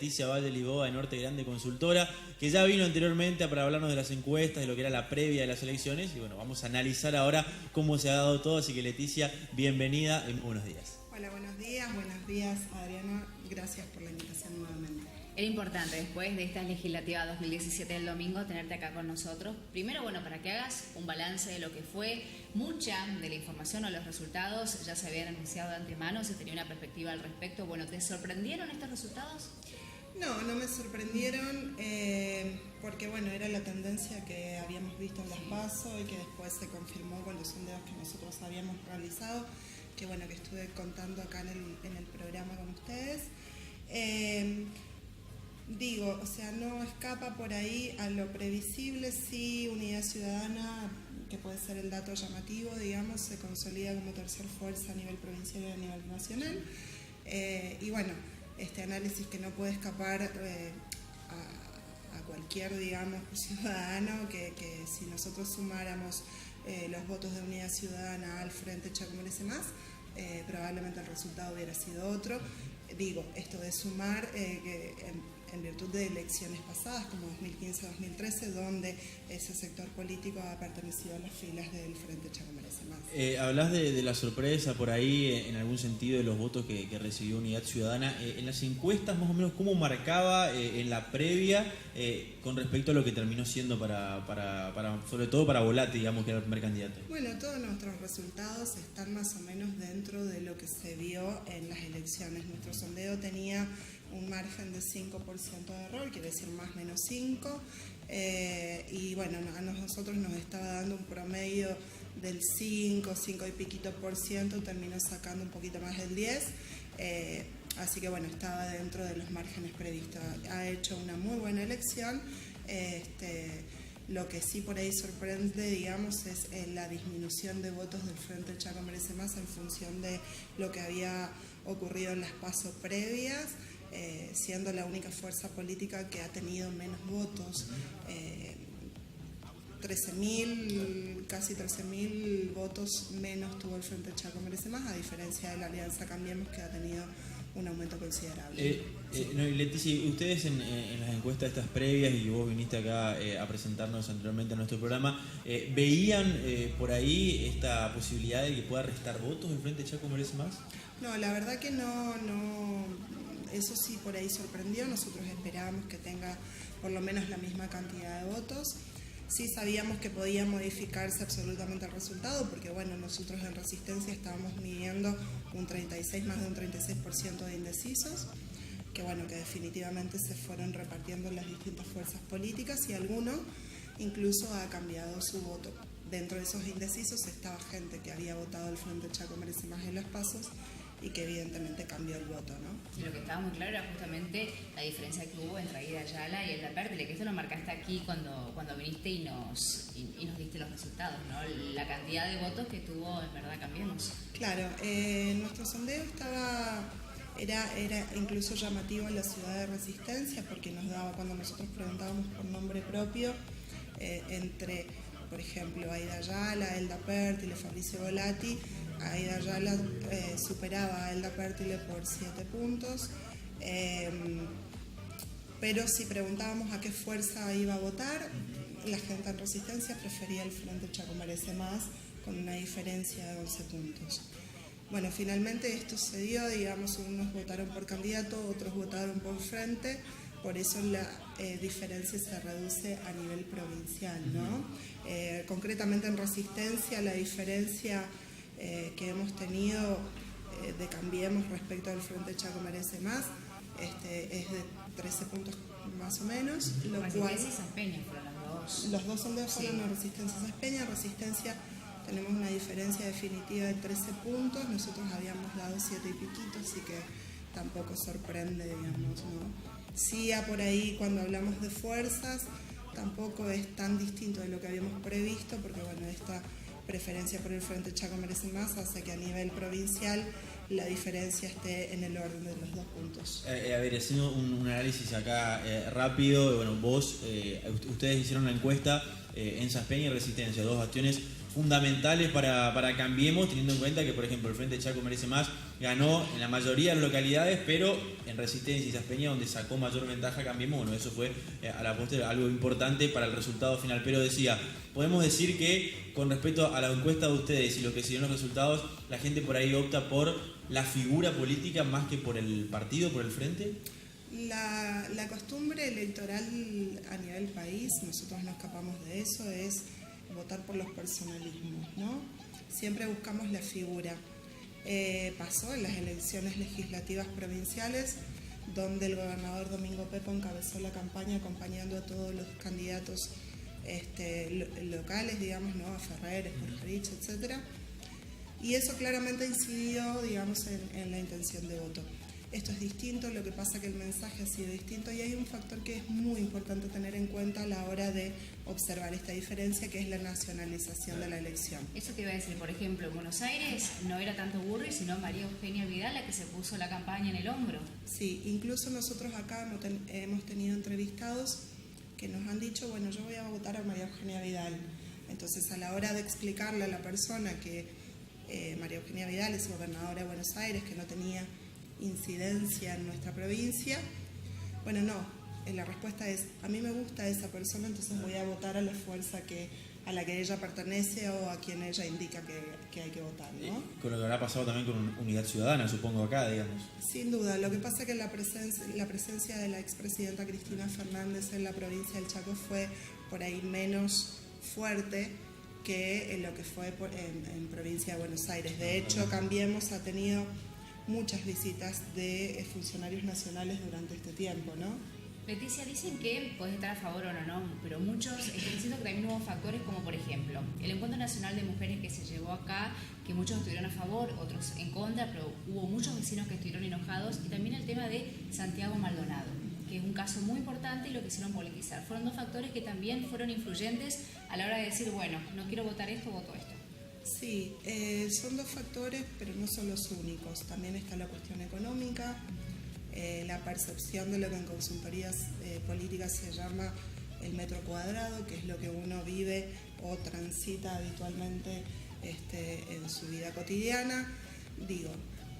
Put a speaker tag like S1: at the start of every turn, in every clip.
S1: Leticia Valde-Lisboa de Norte Grande Consultora, que ya vino anteriormente para hablarnos de las encuestas, de lo que era la previa de las elecciones. Y bueno, vamos a analizar ahora cómo se ha dado todo. Así que Leticia, bienvenida y buenos días.
S2: Hola, buenos días Adriana, gracias por la invitación nuevamente.
S3: Era importante, después de esta legislativa 2017 del domingo, tenerte acá con nosotros. Primero, bueno, para que hagas un balance de lo que fue. Mucha de la información o los resultados ya se habían anunciado de antemano, se tenía una perspectiva al respecto. Bueno, ¿te sorprendieron estos resultados?
S2: No me sorprendieron porque bueno, era la tendencia que habíamos visto en las PASO y que después se confirmó con los sondeos que nosotros habíamos realizado, que bueno, que estuve contando acá en el programa con ustedes. Digo, o sea, no escapa por ahí a lo previsible. Sí, Unidad Ciudadana, que puede ser el dato llamativo, digamos, se consolida como tercer fuerza a nivel provincial y a nivel nacional. Y bueno, este análisis que no puede escapar a cualquier, digamos, ciudadano, que si nosotros sumáramos los votos de Unidad Ciudadana al Frente Chaco Merece Más, probablemente el resultado hubiera sido otro. Digo, esto de sumar que en virtud de elecciones pasadas, como 2015-2013, donde ese sector político ha pertenecido a las filas del Frente Chaco Merece Más.
S1: Hablas de la sorpresa por ahí, en algún sentido, de los votos que recibió Unidad Ciudadana. En las encuestas, más o menos, ¿cómo marcaba en la previa con respecto a lo que terminó siendo sobre todo para Volati, digamos, que era el primer candidato?
S2: Bueno, todos nuestros resultados están más o menos dentro de lo que se vio en las elecciones. Nuestro sondeo tenía un margen de 5% de error, quiere decir más o menos 5, y bueno, a nosotros nos estaba dando un promedio del 5 y piquito por ciento, terminó sacando un poquito más del 10, así que bueno, estaba dentro de los márgenes previstos. Ha hecho una muy buena elección. Lo que sí por ahí sorprende, digamos, es la disminución de votos del Frente Chaco Merece Más en función de lo que había ocurrido en las PASO previas, siendo la única fuerza política que ha tenido menos votos. 13.000, casi 13.000 votos menos tuvo el Frente Chaco Merece Más, a diferencia de la Alianza Cambiemos, que ha tenido un aumento considerable.
S1: Leticia, ustedes en las encuestas estas previas, y vos viniste acá a presentarnos anteriormente a nuestro programa, ¿veían por ahí esta posibilidad de que pueda restar votos el Frente Chaco Merece Más?
S2: No, la verdad que no, eso sí por ahí sorprendió. Nosotros esperábamos que tenga por lo menos la misma cantidad de votos. Sí sabíamos que podía modificarse absolutamente el resultado, porque bueno, nosotros en Resistencia estábamos midiendo más de un 36% de indecisos, que bueno, que definitivamente se fueron repartiendo en las distintas fuerzas políticas, y alguno incluso ha cambiado su voto. Dentro de esos indecisos estaba gente que había votado el Frente Chaco Merece Más en las PASOs y que evidentemente cambió el voto, ¿no?
S3: Y lo que estaba muy claro era justamente la diferencia que hubo entre Aida Ayala y Elda Pértile, que esto lo marcaste aquí cuando viniste y nos diste los resultados, ¿no? La cantidad de votos que tuvo, en verdad, Cambiemos.
S2: Claro, nuestro sondeo era incluso llamativo en la ciudad de Resistencia, porque nos daba, cuando nosotros preguntábamos por nombre propio, entre, por ejemplo, Aida Ayala, Elda Pértile, Fabricio Volati, Aida Ayala superaba a Elda Pértile por 7 puntos, pero si preguntábamos a qué fuerza iba a votar, la gente en Resistencia prefería el Frente Chaco Merece Más, con una diferencia de 11 puntos. Bueno, finalmente esto se dio, digamos, unos votaron por candidato, otros votaron por frente, por eso la diferencia se reduce a nivel provincial, ¿no? Concretamente en Resistencia, la diferencia que hemos tenido de Cambiemos respecto al Frente Chaco Merece Más es de 13 puntos más o menos, lo cual...
S3: Resistencia y Saspeña fueron los dos.
S2: Los dos sondeos fueron en Resistencia y Saspeña. Resistencia tenemos una diferencia definitiva de 13 puntos, nosotros habíamos dado 7 y piquito, así que tampoco sorprende, digamos, ¿no? Sí, por ahí cuando hablamos de fuerzas, tampoco es tan distinto de lo que habíamos previsto, porque bueno, esta preferencia por el Frente Chaco Merece Más hace que a nivel provincial la diferencia esté en el orden de los 2 puntos.
S1: A ver, haciendo un análisis acá rápido, bueno, ustedes hicieron una encuesta en Saspeña y Resistencia, 2 bastiones fundamentales para Cambiemos, teniendo en cuenta que, por ejemplo, el Frente Chaco Merece Más ganó en la mayoría de las localidades, pero en Resistencia y Saspeña, donde sacó mayor ventaja Cambiemos, bueno, eso fue a la postre algo importante para el resultado final. Pero decía, podemos decir que con respecto a la encuesta de ustedes y lo que siguieron los resultados, la gente por ahí opta por la figura política más que por el partido, por el frente.
S2: La costumbre electoral a nivel país, nosotros no escapamos de eso, es votar por los personalismos, ¿no? Siempre buscamos la figura. Pasó en las elecciones legislativas provinciales, donde el gobernador Domingo Pepo encabezó la campaña acompañando a todos los candidatos locales, digamos, ¿no? A Ferrer, Esparjarich, etc. Y eso claramente incidió, digamos, en la intención de voto. Esto es distinto, lo que pasa que el mensaje ha sido distinto y hay un factor que es muy importante tener en cuenta a la hora de observar esta diferencia, que es la nacionalización de la elección.
S3: Eso te iba a decir, por ejemplo, en Buenos Aires no era tanto Burri, sino María Eugenia Vidal la que se puso la campaña en el hombro.
S2: Sí, incluso nosotros acá hemos tenido entrevistados que nos han dicho, bueno, yo voy a votar a María Eugenia Vidal. Entonces, a la hora de explicarle a la persona que María Eugenia Vidal es gobernadora de Buenos Aires, que no tenía incidencia en nuestra provincia, bueno, no, la respuesta es, a mí me gusta esa persona, entonces voy a votar a la fuerza a la que ella pertenece o a quien ella indica que hay que votar, ¿no?
S1: Con lo que habrá pasado también con Unidad Ciudadana, supongo, acá, digamos.
S2: Sin duda, lo que pasa es que la presencia de la expresidenta Cristina Fernández en la provincia del Chaco fue por ahí menos fuerte que en lo que fue en provincia de Buenos Aires. De hecho, Cambiemos ha tenido muchas visitas de funcionarios nacionales durante este tiempo, ¿no?
S3: Leticia, dicen que podés estar a favor o no, pero muchos están diciendo que también hubo factores como, por ejemplo, el Encuentro Nacional de Mujeres que se llevó acá, que muchos estuvieron a favor, otros en contra, pero hubo muchos vecinos que estuvieron enojados, y también el tema de Santiago Maldonado, que es un caso muy importante y lo quisieron politizar. Fueron dos factores que también fueron influyentes a la hora de decir, bueno, no quiero votar esto, voto esto.
S2: Sí, son dos factores, pero no son los únicos. También está la cuestión económica, la percepción de lo que en consultorías políticas se llama el metro cuadrado, que es lo que uno vive o transita habitualmente en su vida cotidiana. Digo,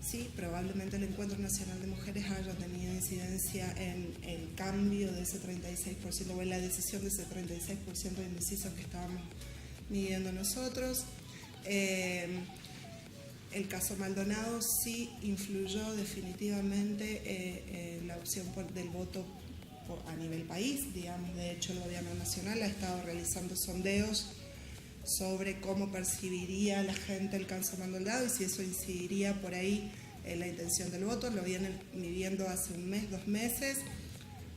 S2: sí, probablemente el Encuentro Nacional de Mujeres haya tenido incidencia en el cambio de ese 36%, o en la decisión de ese 36% de indecisos que estábamos midiendo nosotros. El caso Maldonado sí influyó definitivamente en la opción del voto a nivel país, digamos. De hecho, el gobierno nacional ha estado realizando sondeos sobre cómo percibiría la gente el caso Maldonado y si eso incidiría por ahí en la intención del voto. Lo vienen midiendo hace un mes, 2 meses,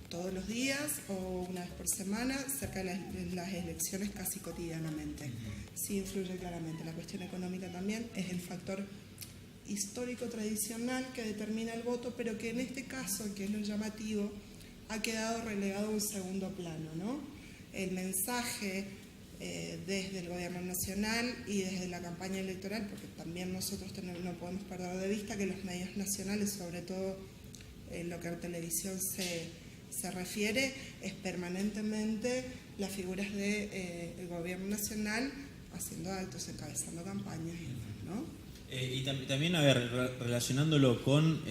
S2: todos los días o una vez por semana, cerca de las elecciones casi cotidianamente. Sí influye claramente. La cuestión económica también es el factor histórico tradicional que determina el voto, pero que en este caso, que es lo llamativo, ha quedado relegado a un segundo plano, ¿no? El mensaje desde el gobierno nacional y desde la campaña electoral, porque también nosotros no podemos perder de vista que los medios nacionales, sobre todo en lo que a televisión se refiere, es permanentemente las figuras del gobierno nacional haciendo actos, encabezando campañas, ¿no?
S1: Y también, a ver, relacionándolo con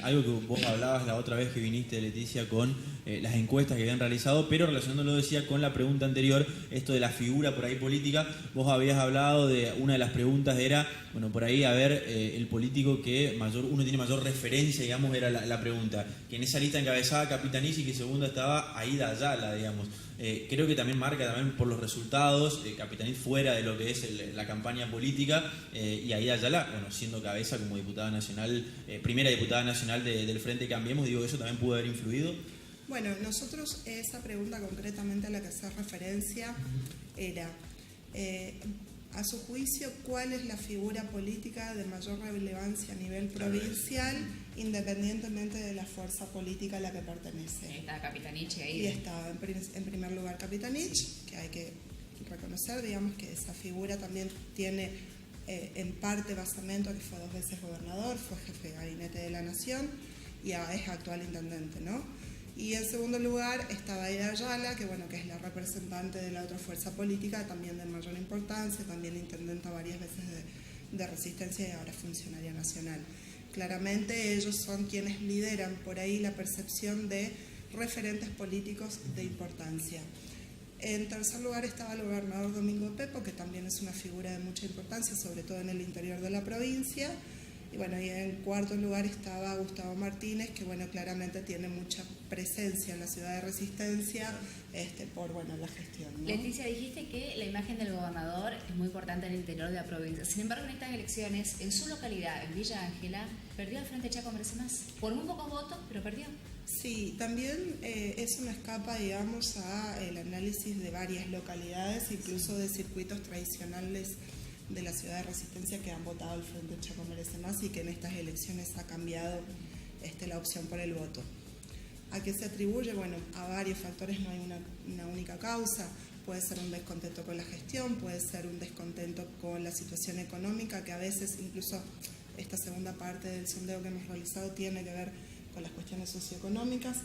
S1: algo que vos hablabas la otra vez que viniste, Leticia, con las encuestas que habían realizado, pero relacionándolo, decía, con la pregunta anterior, esto de la figura por ahí política, vos habías hablado de, una de las preguntas era, bueno, por ahí, a ver, el político que uno tiene mayor referencia, digamos, era la pregunta, que en esa lista encabezaba Capitanich y que segunda estaba Aida Ayala, digamos. Creo que también marca también por los resultados, Capitanich fuera de lo que es la campaña política, y Aida Ayala, bueno, siendo cabeza como diputada nacional, primera diputada nacional del Frente Cambiemos, digo, ¿eso también pudo haber influido?
S2: Bueno, nosotros esa pregunta concretamente a la que hace referencia era, a su juicio, ¿cuál es la figura política de mayor relevancia a nivel provincial, independientemente de la fuerza política a la que pertenece?
S3: Está Capitanich ahí.
S2: Y estaba en primer lugar Capitanich, que hay que reconocer, digamos, que esa figura también tiene en parte basamento, que fue 2 veces gobernador, fue jefe de gabinete de la Nación y es actual intendente, ¿no? Y en segundo lugar estaba Aida Ayala, que es la representante de la otra fuerza política, también de mayor importancia, también intendenta varias veces de Resistencia y ahora funcionaria nacional. Claramente ellos son quienes lideran por ahí la percepción de referentes políticos de importancia. En tercer lugar estaba el gobernador Domingo Pepo, que también es una figura de mucha importancia, sobre todo en el interior de la provincia. Y en cuarto lugar estaba Gustavo Martínez, que claramente tiene mucha presencia en la ciudad de Resistencia por la gestión, ¿no?
S3: Leticia, dijiste que la imagen del gobernador es muy importante en el interior de la provincia. Sin embargo, en estas elecciones, en su localidad, en Villa Ángela, perdió el Frente Chaco Merece Más. Por muy pocos votos, pero perdió.
S2: Sí, también eso no escapa, digamos, al análisis de varias localidades, incluso de circuitos tradicionales de la ciudad de Resistencia que han votado el Frente Chaco Merece Más y que en estas elecciones ha cambiado la opción por el voto. ¿A qué se atribuye? A varios factores, no hay una única causa. Puede ser un descontento con la gestión, puede ser un descontento con la situación económica, que a veces incluso esta segunda parte del sondeo que hemos realizado tiene que ver con las cuestiones socioeconómicas.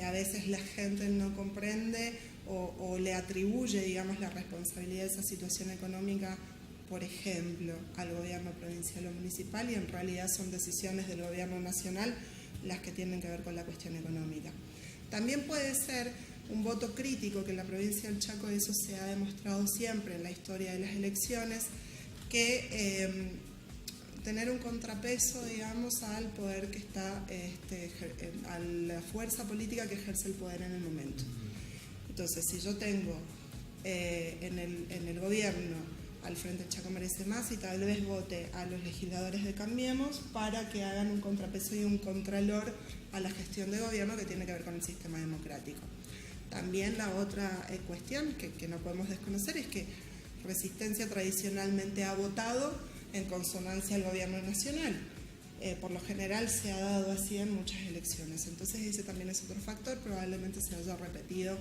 S2: A veces la gente no comprende o le atribuye, digamos, la responsabilidad de esa situación económica, por ejemplo, al gobierno provincial o municipal, y en realidad son decisiones del gobierno nacional las que tienen que ver con la cuestión económica. También puede ser un voto crítico, que en la provincia del Chaco eso se ha demostrado siempre en la historia de las elecciones, que tener un contrapeso, digamos, al poder que está, a la fuerza política que ejerce el poder en el momento. Entonces, si yo tengo en el gobierno al Frente Chaco Merece Más, y tal vez vote a los legisladores de Cambiemos para que hagan un contrapeso y un contralor a la gestión de gobierno que tiene que ver con el sistema democrático. También la otra cuestión que no podemos desconocer es que Resistencia tradicionalmente ha votado en consonancia al gobierno nacional. Por lo general se ha dado así en muchas elecciones. Entonces ese también es otro factor, probablemente se haya repetido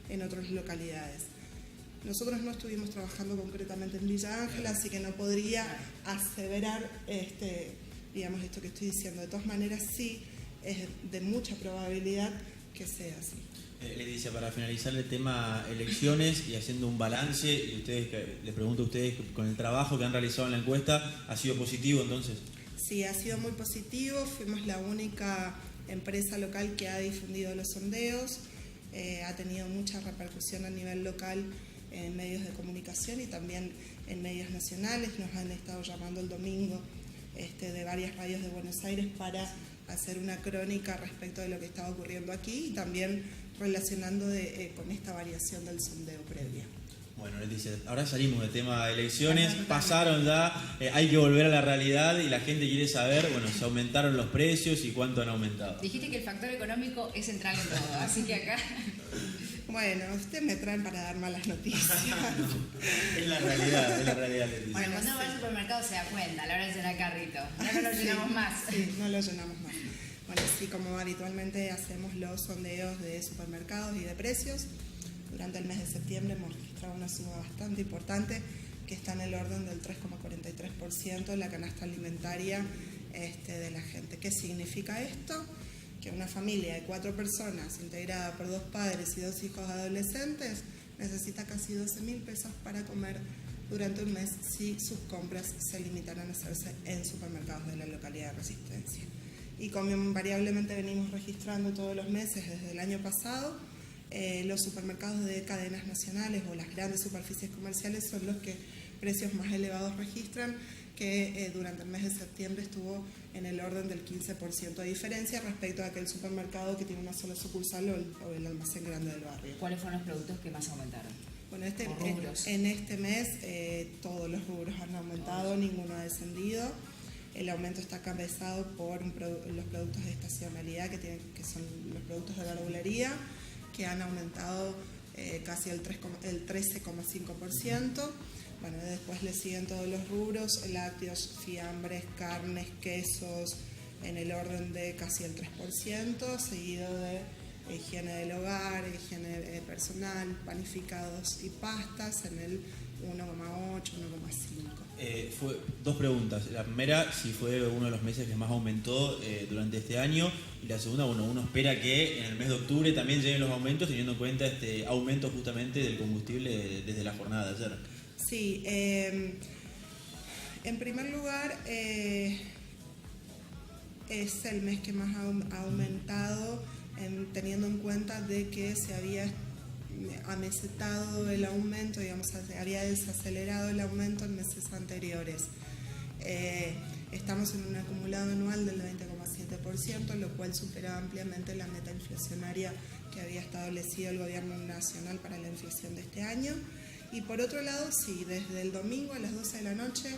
S2: en otras localidades. Nosotros no estuvimos trabajando concretamente en Villa Ángela, así que no podría aseverar digamos, esto que estoy diciendo. De todas maneras, sí es de mucha probabilidad que sea así.
S1: Leticia, para finalizar el tema elecciones y haciendo un balance, y les pregunto a ustedes, con el trabajo que han realizado en la encuesta, ¿ha sido positivo entonces?
S2: Sí, ha sido muy positivo. Fuimos la única empresa local que ha difundido los sondeos. Ha tenido mucha repercusión a nivel local en medios de comunicación y también en medios nacionales. Nos han estado llamando el domingo de varias radios de Buenos Aires para hacer una crónica respecto de lo que estaba ocurriendo aquí y también relacionando con esta variación del sondeo previa.
S1: Bueno, Leticia, ahora salimos del tema de elecciones, pasaron ya, hay que volver a la realidad y la gente quiere saber, se aumentaron los precios y cuánto han aumentado.
S3: Dijiste que el factor económico es central en todo, así que acá...
S2: Bueno, ustedes me traen para dar malas noticias.
S1: Es la realidad, Leticia.
S3: Bueno, cuando uno va al supermercado se da cuenta a la hora de llenar el carrito. No lo llenamos más.
S2: Sí, no lo llenamos más. Bueno, sí, como habitualmente hacemos los sondeos de supermercados y de precios. Durante el mes de septiembre hemos registrado una suba bastante importante, que está en el orden del 3,43% de la canasta alimentaria de la gente. ¿Qué significa esto? Que una familia de 4 personas, integrada por 2 padres y 2 hijos adolescentes, necesita casi 12.000 pesos para comer durante un mes si sus compras se limitaran a hacerse en supermercados de la localidad de Resistencia. Y como invariablemente venimos registrando todos los meses desde el año pasado, los supermercados de cadenas nacionales o las grandes superficies comerciales son los que precios más elevados registran, que durante el mes de septiembre estuvo en el orden del 15% de diferencia respecto a aquel supermercado que tiene una sola sucursal o el almacén grande del barrio.
S3: ¿Cuáles fueron los productos que más aumentaron?
S2: Bueno, en este mes todos los rubros han aumentado, ninguno ha descendido. El aumento está encabezado por los productos de estacionalidad, que son los productos de verdulería, que han aumentado casi el 13,5%. Bueno, después le siguen todos los rubros, lácteos, fiambres, carnes, quesos, en el orden de casi el 3%, seguido de higiene del hogar, higiene personal, panificados y pastas en el 1,8, 1,5.
S1: Fue dos preguntas. La primera, si fue uno de los meses que más aumentó durante este año. Y la segunda, bueno, uno espera que en el mes de octubre también lleguen los aumentos, teniendo en cuenta este aumento justamente del combustible desde la jornada de ayer.
S2: Sí, en primer lugar, es el mes que más ha aumentado, teniendo en cuenta de que se había amesetado el aumento, digamos, se había desacelerado el aumento en meses anteriores. Estamos en un acumulado anual del 20,7%, lo cual supera ampliamente la meta inflacionaria que había establecido el gobierno nacional para la inflación de este año. Y por otro lado, sí, desde el domingo a las 12 de la noche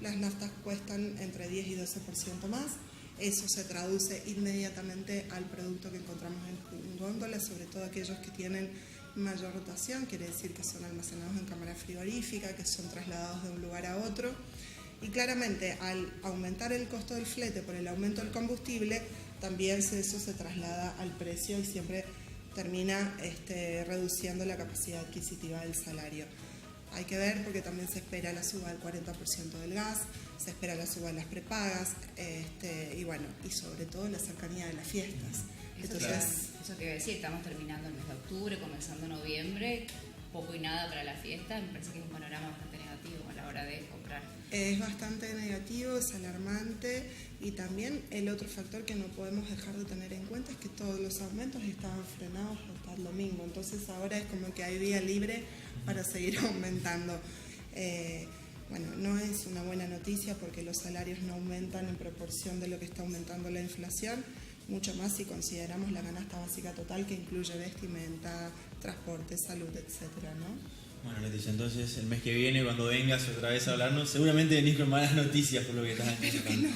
S2: las naftas cuestan entre 10 y 12% más. Eso se traduce inmediatamente al producto que encontramos en góndolas, sobre todo aquellos que tienen mayor rotación, quiere decir que son almacenados en cámara frigorífica, que son trasladados de un lugar a otro. Y claramente, al aumentar el costo del flete por el aumento del combustible, también eso se traslada al precio y siempre termina reduciendo la capacidad adquisitiva del salario. Hay que ver porque también se espera la suba del 40% del gas, se espera la suba de las prepagas y bueno, y sobre todo la cercanía de las fiestas.
S3: Eso te iba a decir, estamos terminando el mes de octubre, comenzando noviembre, poco y nada para la fiesta, me parece que es un panorama bastante negativo a la hora de comprar. Es
S2: bastante negativo, es alarmante, y también el otro factor que no podemos dejar de tener en cuenta es que todos los aumentos estaban frenados hasta el domingo, entonces ahora es como que hay vía libre para seguir aumentando. Bueno, no es una buena noticia porque los salarios no aumentan en proporción de lo que está aumentando la inflación, mucho más si consideramos la canasta básica total que incluye vestimenta, transporte, salud, etcétera, ¿no?
S1: Bueno, Leticia, entonces el mes que viene, cuando vengas otra vez a hablarnos, seguramente venís con malas noticias por lo que estás anticipando.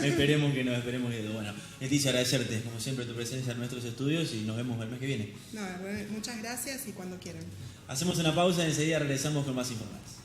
S1: Esperemos que no, esperemos que no. Bueno, Leticia, agradecerte, como siempre, tu presencia en nuestros estudios y nos vemos el mes que viene.
S2: No, bueno, muchas gracias y cuando quieran.
S1: Hacemos una pausa y enseguida regresamos con más informaciones.